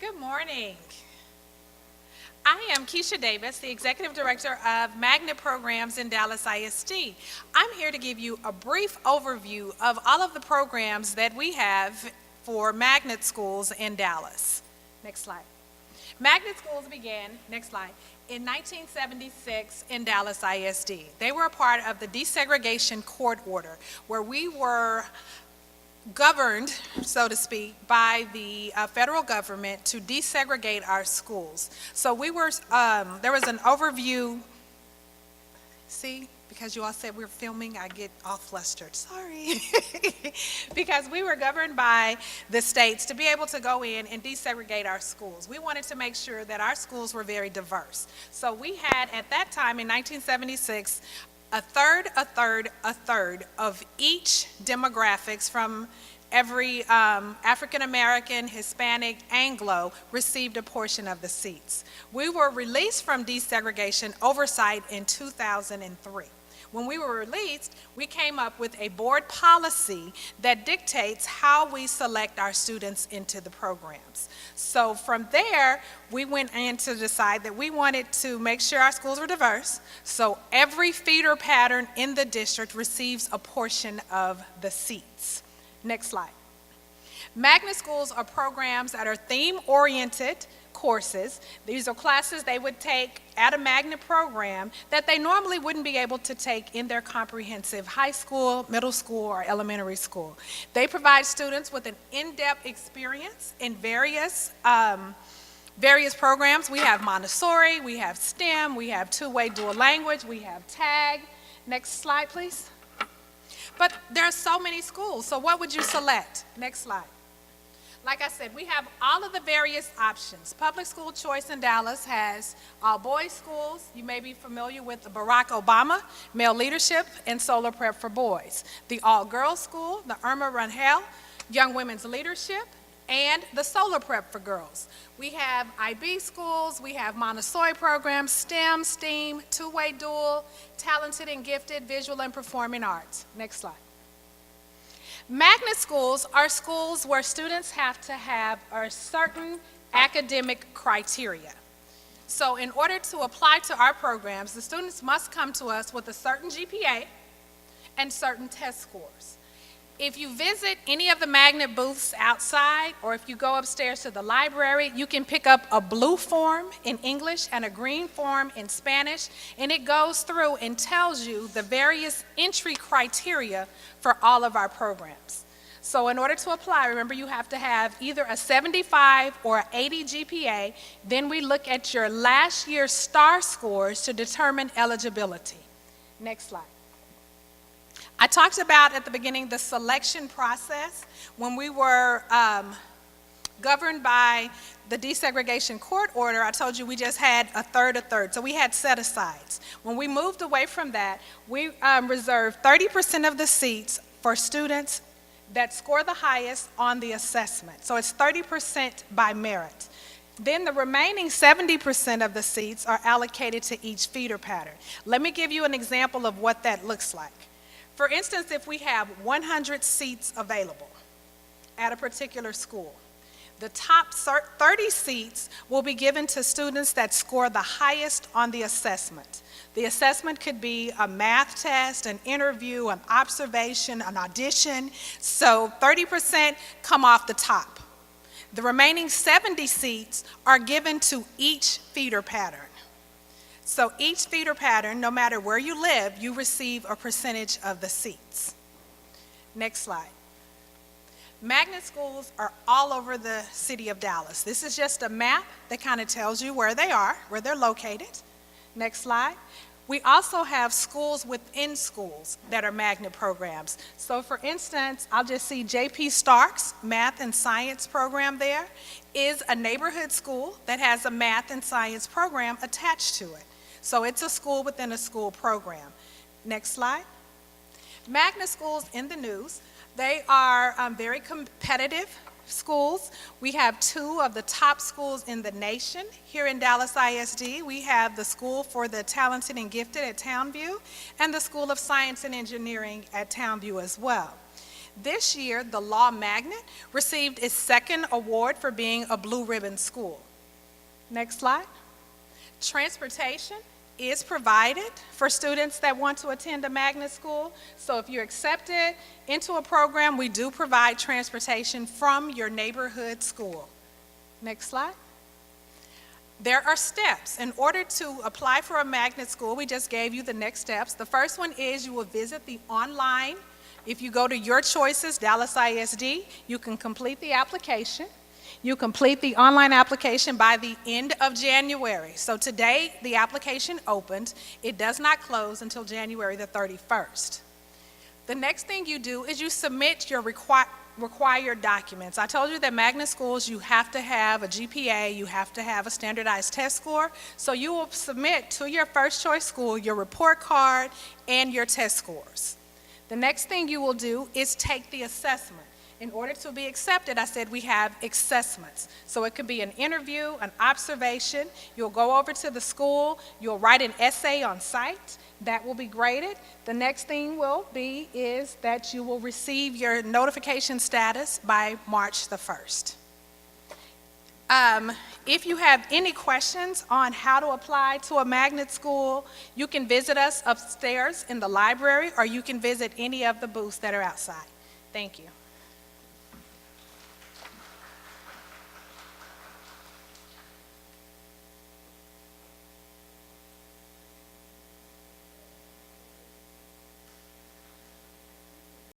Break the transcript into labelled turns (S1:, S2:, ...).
S1: Good morning. I am Keisha Davis, the Executive Director of Magnet Programs in Dallas ISD. I'm here to give you a brief overview of all of the programs that we have for magnet schools in Dallas. Next slide. Magnet schools began, next slide, in 1976 in Dallas ISD. They were a part of the desegregation court order where we were governed, so to speak, by the federal government to desegregate our schools. So we were, there was an overview, see, because you all said we were filming, I get all flustered, sorry. Because we were governed by the states to be able to go in and desegregate our schools. We wanted to make sure that our schools were very diverse. So we had, at that time in 1976, a third of each demographics from every African American, Hispanic, Anglo received a portion of the seats. We were released from desegregation oversight in 2003. When we were released, we came up with a board policy that dictates how we select our students into the programs. So from there, we went in to decide that we wanted to make sure our schools were diverse, so every feeder pattern in the district receives a portion of the seats. Next slide. Magnet schools are programs that are theme-oriented courses. These are classes they would take at a magnet program that they normally wouldn't be able to take in their comprehensive high school, middle school, or elementary school. They provide students with an in-depth experience in various programs. We have Montessori, we have STEM, we have two-way dual language, we have TAG. Next slide, please. But there are so many schools, so what would you select? Next slide. Like I said, we have all of the various options. Public school choice in Dallas has all boys schools. You may be familiar with the Barack Obama, male leadership, and solar prep for boys. The all girls school, the Irma Rangel, young women's leadership, and the solar prep for girls. We have IB schools, we have Montessori programs, STEM, STEAM, two-way dual, talented and gifted, visual and performing arts. Next slide. Magnet schools are schools where students have to have a certain academic criteria. So in order to apply to our programs, the students must come to us with a certain GPA and certain test scores. If you visit any of the magnet booths outside, or if you go upstairs to the library, you can pick up a blue form in English and a green form in Spanish, and it goes through and tells you the various entry criteria for all of our programs. So in order to apply, remember you have to have either a 75 or an 80 GPA, then we look at your last year's STAR scores to determine eligibility. Next slide. I talked about at the beginning the selection process. When we were governed by the desegregation court order, I told you we just had a third. So we had set-asides. When we moved away from that, we reserved 30% of the seats for students that score the highest on the assessment. So it's 30% by merit. Then the remaining 70% of the seats are allocated to each feeder pattern. Let me give you an example of what that looks like. For instance, if we have 100 seats available at a particular school, the top 30 seats will be given to students that score the highest on the assessment. The assessment could be a math test, an interview, an observation, an audition. So 30% come off the top. The remaining 70 seats are given to each feeder pattern. So each feeder pattern, no matter where you live, you receive a percentage of the seats. Next slide. Magnet schools are all over the city of Dallas. This is just a map that kind of tells you where they are, where they're located. Next slide. We also have schools within schools that are magnet programs. So for instance, I'll just see J.P. Stark's math and science program there is a neighborhood school that has a math and science program attached to it. So it's a school within a school program. Next slide. Magnet schools in the news. They are very competitive schools. We have two of the top schools in the nation here in Dallas ISD. We have the School for the Talented and Gifted at Townview and the School of Science and Engineering at Townview as well. This year, the Law Magnet received its second award for being a Blue Ribbon school. Next slide. Transportation is provided for students that want to attend a magnet school. So if you're accepted into a program, we do provide transportation from your neighborhood school. Next slide. There are steps. In order to apply for a magnet school, we just gave you the next steps. The first one is you will visit the online. If you go to Your Choices, Dallas ISD, you can complete the application. You complete the online application by the end of January. So today, the application opened. It does not close until January the 31st. The next thing you do is you submit your required documents. I told you that magnet schools, you have to have a GPA, you have to have a standardized test score. So you will submit to your first choice school your report card and your test scores. The next thing you will do is take the assessment. In order to be accepted, I said we have assessments. So it could be an interview, an observation. You'll go over to the school, you'll write an essay on site. That will be graded. The next thing will be is that you will receive your notification status by March the 1st. If you have any questions on how to apply to a magnet school, you can visit us upstairs in the library, or you can visit any of the booths that are outside. Thank you.